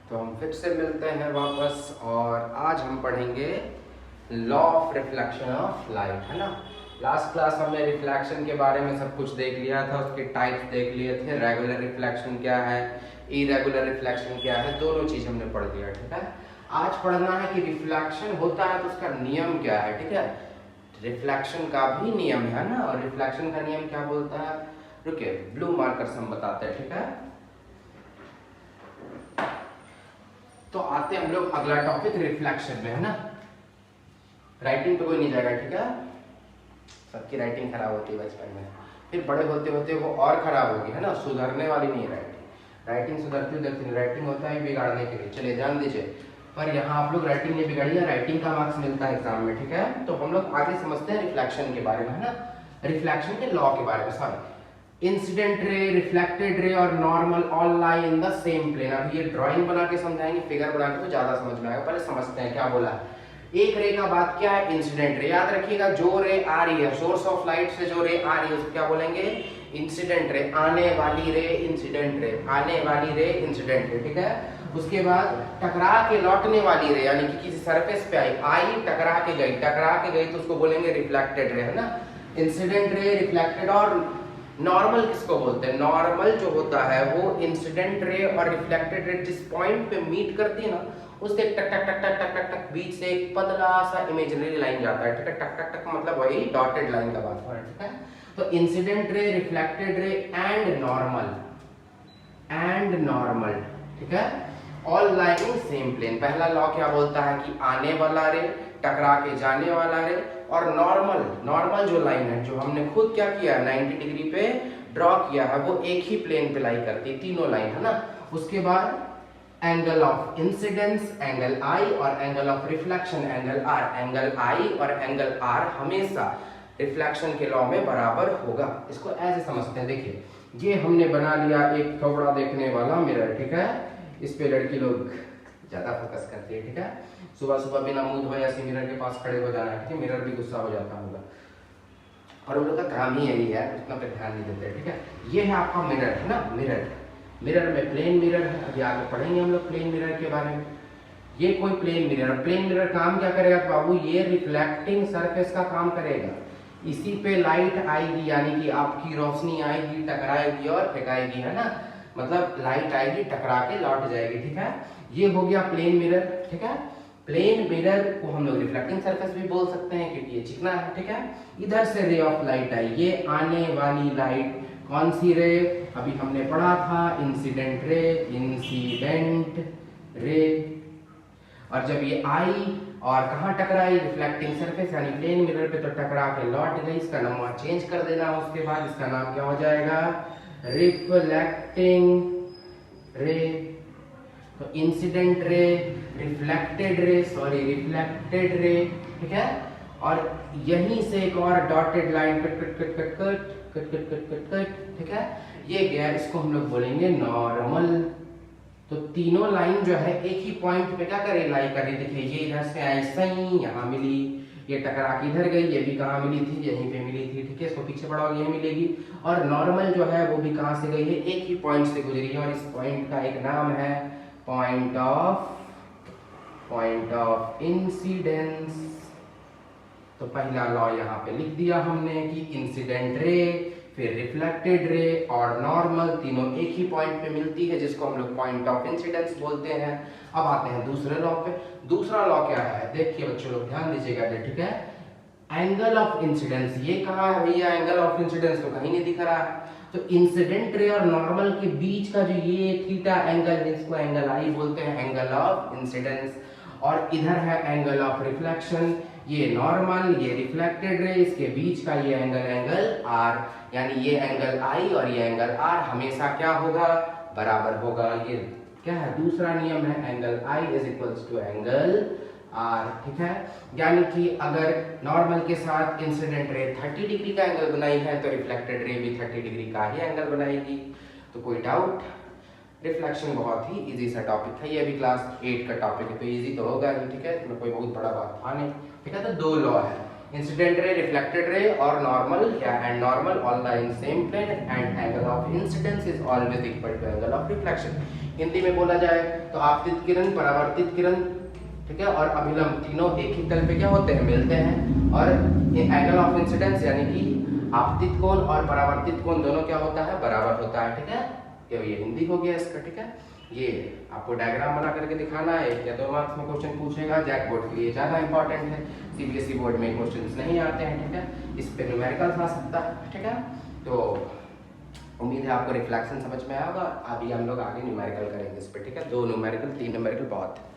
तो हम फिर से मिलते हैं वापस और आज हम पढ़ेंगे law of reflection of light, है ना। लास्ट क्लास हमने रिफ्लेक्शन के बारे में सब कुछ देख लिया था, उसके टाइप्स देख लिए थे, रेगुलर रिफ्लेक्शन क्या है, इरेगुलर रिफ्लेक्शन क्या है, दोनों चीज हमने पढ़ लिया। ठीक है, आज पढ़ना है कि रिफ्लेक्शन होता है तो उसका नियम क्या है। ठीक है, रिफ्लेक्शन का भी नियम है ना, और रिफ्लेक्शन का नियम क्या बोलता है, रुके ब्लू मार्कर से हम बताते हैं। ठीक है, तो आते हम लोग अगला टॉपिक रिफ्लेक्शन में, है ना। राइटिंग पे कोई नहीं जाएगा, ठीक है। सबकी राइटिंग खराब होती है बचपन में, फिर बड़े होते होते वो और खराब होगी, है ना। सुधरने वाली नहीं है राइटिंग। राइटिंग सुधरती उधरती नहीं, राइटिंग होता है बिगाड़ने के लिए। चलिए ध्यान दीजिए, पर यहाँ आप लोग राइटिंग नहीं बिगाड़िए, राइटिंग का मार्क्स मिलता है एग्जाम में। ठीक है, तो हम लोग आगे समझते हैं रिफ्लेक्शन के बारे में, है ना। रिफ्लेक्शन के लॉ के बारे में, sorry. Incident ray, reflected ray और normal all lie in the same plane. अब ये ड्राइंग बना के समझाएंगे, फिगर बना के तो ज्यादा समझ में आएगा। पहले समझते हैं क्या बोला है। एक रे का बात क्या है, इंसिडेंट रे। याद रखिएगा, जो रे आ रही है सोर्स ऑफ लाइट से, जो रे आ रही है उसको क्या बोलेंगे, इंसिडेंट रे। आने वाली रे इंसिडेंट रे, आने वाली रे इंसिडेंट रे। ठीक है, उसके बाद टकरा के लौटने वाली रे, यानी कि किसी सरफेस पे आई टकरा के गई, टकरा के गई तो उसको बोलेंगे रिफ्लेक्टेड रे, है ना। Incident ray, reflected. और नॉर्मल किसको बोलते हैं, नॉर्मल जो होता है वो इंसिडेंट रे और रिफ्लेक्टेड रे जिस पॉइंट पे मीट करती है ना, उसके टक टक टक टक टक टक टक बीच से एक पतला सा इमेजिनरी लाइन जाता है। ठीक है, टक टक टक मतलब वही डॉटेड लाइन का बात हो रहा है। ठीक है, तो इंसिडेंट रे, रिफ्लेक्टेड रे एंड नॉर्मल, ठीक है, all lie in same plane. पहला लॉ क्या बोलता है कि आने वाला रे, टकरा के जाने वाला रे, और नॉर्मल जो लाइन है, जो हमने खुद क्या किया 90 डिग्री पे ड्रॉ किया है, वो एक ही प्लेन पे लाई करती है, तीनों लाइन, है ना। उसके बाद angle of incidence angle i और angle of reflection angle r. Angle i और एंगल आर हमेशा रिफ्लेक्शन के लॉ में बराबर होगा। इसको ऐसे समझते हैं, देखिए ये हमने बना लिया एक कपड़ा देखने वाला मिरर। ठीक है, इस पे लड़की लोग ज्यादा फोकस करती है। ठीक है, सुबह सुबह बिना मुंह धोए ऐसे मिरर के पास खड़े हो जाना है। ठीक है, मिरर भी गुस्सा हो जाता होगा, और उन लोग का काम ही यही है, उतना पे ध्यान नहीं देते। ठीक है, ये है आपका मिरर, है ना। मिरर में प्लेन मिरर है, अभी आगे पढ़ेंगे हम लोग प्लेन मिरर के बारे में। ये कोई प्लेन मिरर, प्लेन मिरर काम क्या करेगा तो बाबू, ये रिफ्लेक्टिंग सरफेस का काम करेगा। इसी पे लाइट आएगी, यानी कि आपकी रोशनी आएगी, टकराएगी और फेंकाएगी, है ना। मतलब लाइट आएगी, टकरा के लौट जाएगी। ठीक है, ये हो गया प्लेन मिरर। ठीक है, प्लेन मिरर को हम लोग रिफ्लेक्टिंग सरफेस भी बोल सकते हैं क्योंकि ये चिकना है। ठीक है, इधर से रे ऑफ लाइट आई, ये आने वाली लाइट, कौन सी रे, अभी हमने पढ़ा था इंसिडेंट रे। और जब ये आई और कहाँ टकराई, रिफ्लेक्टिंग सरफेस यानी प्लेन मिरर पे, तो टकरा के लौट गई। इसका नाम चेंज कर देना, उसके बाद इसका नाम क्या हो जाएगा, रिफ्लेक्टिंग रे। तो इंसिडेंट रे, रिफ्लेक्टेड रे। ठीक है, और यहीं से एक और dotted line cut cut cut cut cut cut cut cut cut cut. ठीक है, ये गया, इसको हम लोग बोलेंगे नॉर्मल। तो तीनों लाइन जो है एक ही पॉइंट पे क्या करे, लाई करे। देखिए ये इधर से आई सही, यहाँ मिली, ये टकरा के इधर गई, ये भी कहाँ मिली थी, यहीं पे मिली थी। ठीक है, इसको पीछे बढ़ाओगे यहीं मिलेगी। और नॉर्मल जो है वो भी कहाँ से गई है, एक ही पॉइंट से गुजरी है, और इस पॉइंट का एक नाम है पॉइंट ऑफ इंसिडेंस। तो पहला लॉ यहाँ पे लिख दिया हमने कि इंसिडेंट रे, फिर रिफ्लेक्टेड रे और नॉर्मल, तीनों एक ही पॉइंट पे मिलती है, जिसको हम लोग पॉइंट ऑफ इंसिडेंस बोलते हैं। अब आते हैं दूसरे लॉ पे। दूसरा लॉ क्या है, देखिए बच्चों लोग ध्यान दीजिएगा। ठीक है, एंगल ऑफ इंसिडेंस, ये कहाँ है भैया, एंगल ऑफ इंसिडेंस तो कहीं नहीं दिख रहा है। तो इंसिडेंट रे और नॉर्मल के बीच का जो ये थीटा एंगल, जिसको एंगल आई बोलते हैं, एंगल ऑफ इंसिडेंस। और इधर है एंगल ऑफ रिफ्लेक्शन, ये नॉर्मल, ये रिफ्लेक्टेड रे, इसके बीच का ये एंगल आर, यानी ये एंगल आई और ये एंगल आर हमेशा क्या होगा, बराबर होगा। ये क्या है, दूसरा नियम है, angle I is equals to angle R. ठीक है, यानी कि अगर नॉर्मल के साथ इंसिडेंट रे 30 डिग्री का एंगल बनाई है, तो रिफ्लेक्टेड रे भी 30 डिग्री का ही एंगल बनाएगी। तो कोई डाउट, रिफ्लेक्शन बहुत ही इजी सा टॉपिक था, ये अभी क्लास 8 का टॉपिक है, तो इजी तो होगा ही। ठीक है, इसमें कोई बहुत बड़ा बात था नहीं। ठीक है, तो दो लॉ है, इंसिडेंट रे, रिफ्लेक्टेड रे और नॉर्मल, या and normal all lie in same plane, and angle of incidence is always equal to angle of reflection. Hindi में बोला जाए तो आपतित किरण, परावर्तित किरण, ठीक है, और अभिलंब तीनों एक ही तल पे क्या होते हैं, मिलते हैं। और एंगल ऑफ इंसिडेंस यानी कि आपतित कोण और परावर्तित कोण दोनों क्या होता है, बराबर होता है, ठीक है। ये हिंदी हो गया इसका, ठीक है। ये आपको डायग्राम बना करके दिखाना है, 1 या 2 मार्क्स में क्वेश्चन पूछेगा, जैक बोर्ड के लिए ज़्यादा इंपॉर्टेंट है, सीबीएसई बोर्ड में क्वेश्चंस नहीं आते हैं, ठीक है। इस पे न्यूमेरिकल्स आ सकता है, ठीक है। तो उम्मीद है आपको रिफ्लेक्शन समझ में आएगा। अभी हम लोग आगे न्यूमेरिकल करेंगे इस पे, ठीक है। 2 न्यूमेरिकल 3 न्यूमेरिकल बहुत है।